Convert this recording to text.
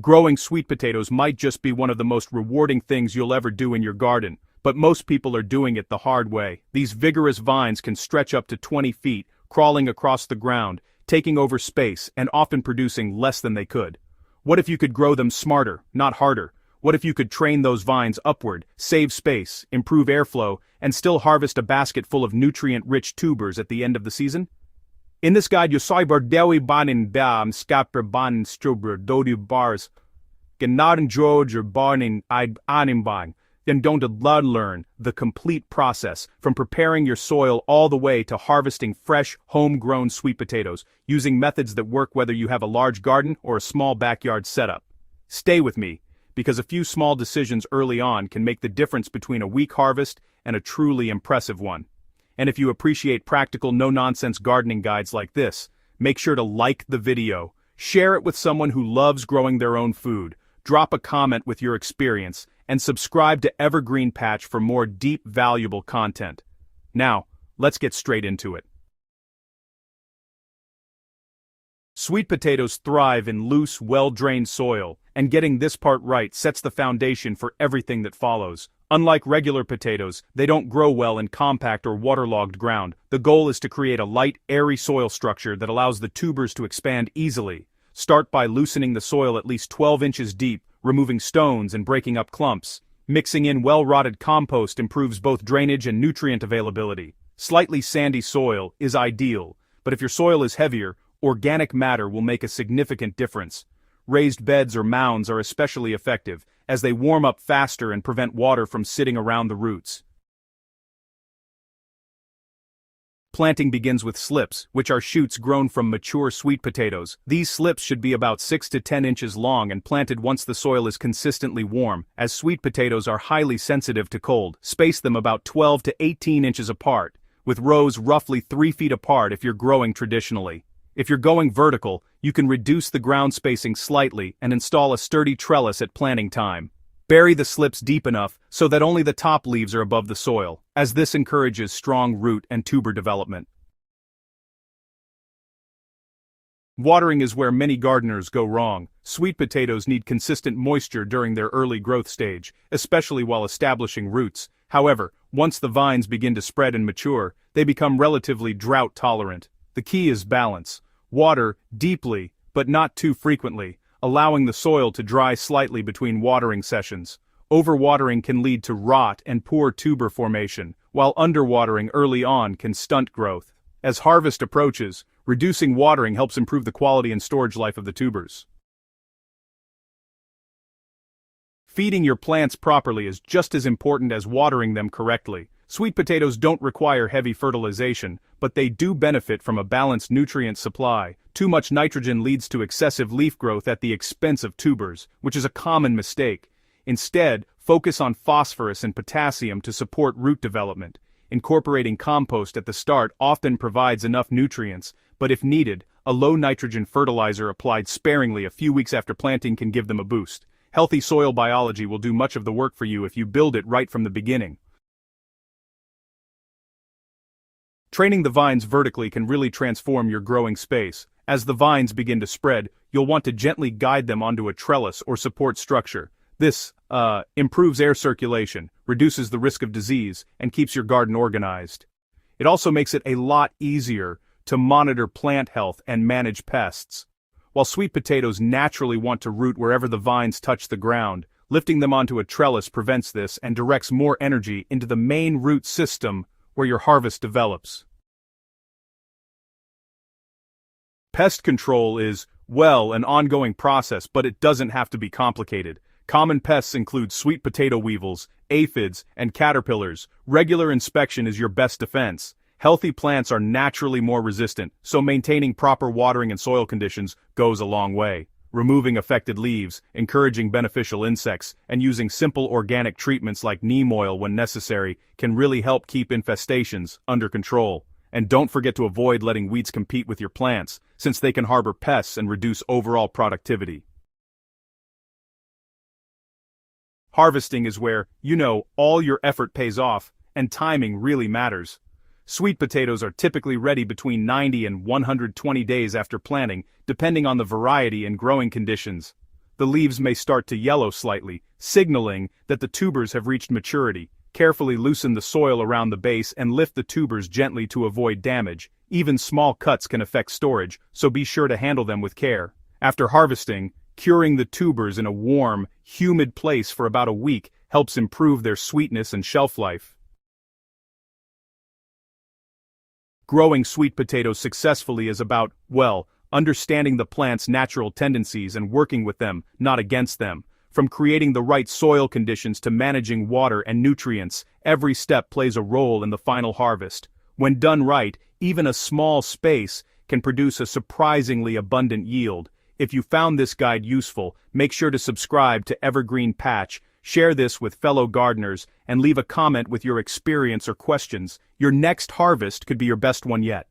Growing sweet potatoes might just be one of the most rewarding things you'll ever do in your garden, but most people are doing it the hard way. These vigorous vines can stretch up to 20 feet, crawling across the ground, taking over space, and often producing less than they could. What if you could grow them smarter, not harder? What if you could train those vines upward, save space, improve airflow, and still harvest a basket full of nutrient-rich tubers at the end of the season? In this guide, you cyberdewi banin bam skaper banin struber dodu bars genaden george or barnin id animbang. Then don't learn the complete process from preparing your soil all the way to harvesting fresh, homegrown sweet potatoes, using methods that work whether you have a large garden or a small backyard setup. Stay with me, because a few small decisions early on can make the difference between a weak harvest and a truly impressive one. And if you appreciate practical, no-nonsense gardening guides like this, make sure to like the video, share it with someone who loves growing their own food, drop a comment with your experience, and subscribe to Evergreen Patch for more deep, valuable content. Now, let's get straight into it. Sweet potatoes thrive in loose, well-drained soil, and getting this part right sets the foundation for everything that follows. Unlike regular potatoes, they don't grow well in compact or waterlogged ground. The goal is to create a light, airy soil structure that allows the tubers to expand easily. Start by loosening the soil at least 12 inches deep, removing stones and breaking up clumps. Mixing in well-rotted compost improves both drainage and nutrient availability. Slightly sandy soil is ideal, but if your soil is heavier, organic matter will make a significant difference. Raised beds or mounds are especially effective, as they warm up faster and prevent water from sitting around the roots. Planting begins with slips, which are shoots grown from mature sweet potatoes. These slips should be about 6 to 10 inches long and planted once the soil is consistently warm, as sweet potatoes are highly sensitive to cold. Space them about 12 to 18 inches apart, with rows roughly 3 feet apart if you're growing traditionally. If you're going vertical, you can reduce the ground spacing slightly and install a sturdy trellis at planting time. Bury the slips deep enough so that only the top leaves are above the soil, as this encourages strong root and tuber development. Watering is where many gardeners go wrong. Sweet potatoes need consistent moisture during their early growth stage, especially while establishing roots. However, once the vines begin to spread and mature, they become relatively drought tolerant. The key is balance. Water deeply, but not too frequently, allowing the soil to dry slightly between watering sessions. Overwatering can lead to rot and poor tuber formation, while underwatering early on can stunt growth. As harvest approaches, reducing watering helps improve the quality and storage life of the tubers. Feeding your plants properly is just as important as watering them correctly. Sweet potatoes don't require heavy fertilization, but they do benefit from a balanced nutrient supply. Too much nitrogen leads to excessive leaf growth at the expense of tubers, which is a common mistake. Instead, focus on phosphorus and potassium to support root development. Incorporating compost at the start often provides enough nutrients, but if needed, a low-nitrogen fertilizer applied sparingly a few weeks after planting can give them a boost. Healthy soil biology will do much of the work for you if you build it right from the beginning. Training the vines vertically can really transform your growing space. As the vines begin to spread, you'll want to gently guide them onto a trellis or support structure. This improves air circulation, reduces the risk of disease, and keeps your garden organized. It also makes it a lot easier to monitor plant health and manage pests. While sweet potatoes naturally want to root wherever the vines touch the ground, lifting them onto a trellis prevents this and directs more energy into the main root system where your harvest develops. Pest control is, well, an ongoing process, but it doesn't have to be complicated. Common pests include sweet potato weevils, aphids, and caterpillars. Regular inspection is your best defense. Healthy plants are naturally more resistant, so maintaining proper watering and soil conditions goes a long way. Removing affected leaves, encouraging beneficial insects, and using simple organic treatments like neem oil when necessary can really help keep infestations under control. And don't forget to avoid letting weeds compete with your plants, since they can harbor pests and reduce overall productivity. Harvesting is where, all your effort pays off, and timing really matters. Sweet potatoes are typically ready between 90 and 120 days after planting, depending on the variety and growing conditions. the leaves may start to yellow slightly, signaling that the tubers have reached maturity. Carefully loosen the soil around the base and lift the tubers gently to avoid damage. Even small cuts can affect storage, so be sure to handle them with care. After harvesting, curing the tubers in a warm, humid place for about a week helps improve their sweetness and shelf life. Growing sweet potatoes successfully is about, well, understanding the plant's natural tendencies and working with them, not against them. From creating the right soil conditions to managing water and nutrients, every step plays a role in the final harvest. When done right, even a small space can produce a surprisingly abundant yield. If you found this guide useful, make sure to subscribe to Evergreen Patch, share this with fellow gardeners, and leave a comment with your experience or questions. Your next harvest could be your best one yet.